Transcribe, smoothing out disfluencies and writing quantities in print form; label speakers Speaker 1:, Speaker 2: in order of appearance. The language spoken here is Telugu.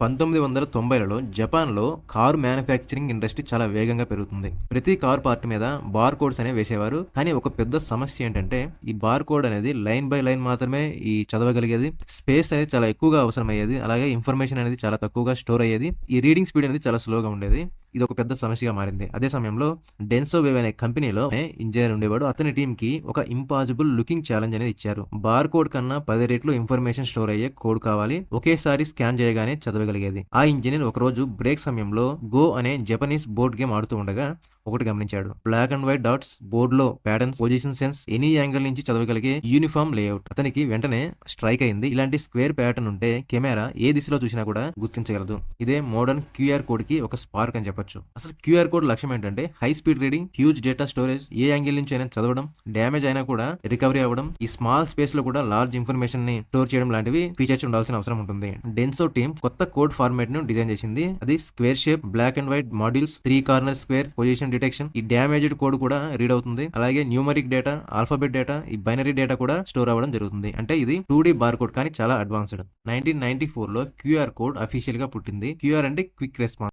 Speaker 1: 1990లలో జపాన్‌లో కారు మ్యానుఫ్యాక్చరింగ్ ఇండస్ట్రీ చాలా వేగంగా పెరుగుతుంది. ప్రతి కారు పార్ట్ మీద బార్ కోడ్స్ అనేవి వేసేవారు. కానీ ఒక పెద్ద సమస్య ఏంటంటే ఈ బార్ కోడ్ అనేది లైన్ బై లైన్ మాత్రమే చదవగలిగేది. స్పేస్ అనేది చాలా ఎక్కువగా అవసరమయ్యేది. అలాగే ఇన్ఫర్మేషన్ అనేది చాలా తక్కువగా స్టోర్ అయ్యేది. ఈ రీడింగ్ స్పీడ్ అనేది చాలా స్లోగా ఉండేది. ఇది ఒక పెద్ద సమస్యగా మారింది. అదే సమయంలో డెన్సో వేవ్ అనే కంపెనీలో ఇంజినీర్ ఉండేవాడు. అతని టీంకి ఒక ఇంపాసిబుల్ లుకింగ్ ఛాలెంజ్ అనేది ఇచ్చారు. బార్ కోడ్ కన్నా 10 రెట్లు ఇన్ఫర్మేషన్ స్టోర్ అయ్యే కోడ్ కావాలి. ఒకేసారి స్కాన్ చేయగానే చదవగలిగేది. ఆ ఇంజనీర్ ఒకరోజు బ్రేక్ సమయంలో గో అనే జపనీస్ బోర్డ్ గేమ్ ఆడుతూ ఉండగా ఒకటి గమనించాడు. Black and white dots, board లో patterns, position sense, any angle నుంచి చదవగలిగే యూనిఫామ్ లేఅవుట్. అతనికి వెంటనే స్ట్రైక్ అయింది. ఇలాంటి స్క్వేర్ ప్యాటర్న్ ఉంటే కెమెరా ఏ దిశలో చూసినా కూడా గుర్తించగలదు. ఇదే మోడర్న్ క్యూఆర్ కోడ్ కి ఒక స్పార్క్ అని చెప్పొచ్చు. అసలు క్యూఆర్ కోడ్ లక్ష్యం ఏంటంటే high speed reading, huge data storage, ఏ యాంగిల్ నుంచి అయినా చదవడం, డ్యామేజ్ అయినా కూడా రికవరీ అవ్వడం, ఈ స్మాల్ స్పేస్ లో కూడా లార్జ్ ఇన్ఫర్మేషన్ ని స్టోర్ చేయడం లాంటివి ఫీచర్స్ ఉండాల్సిన అవసరం ఉంటుంది. డెన్సో టీమ్ కొత్త కోడ్ ఫార్మాట్ ను డిజైన్ చేసింది. అది square shape, black and white modules, 3 corner square, position detection. ఈ డ్యామేజ్డ్ కోడ్ కూడా రీడ్ అవుతుంది. అలాగే న్యూమరిక్ డేటా, ఆల్ఫాబెట్ డేటా, ఈ బైనరీ డేటా కూడా స్టోర్ అవ్వడం జరుగుతుంది. అంటే ఇది 2D బార్ కోడ్ కానీ చాలా అడ్వాన్స్డ్. 1994లో క్యూఆర్ కోడ్ అఫీషియల్ గా పుట్టింది. క్యూఆర్ అంటే క్విక్ రెస్పాన్స్.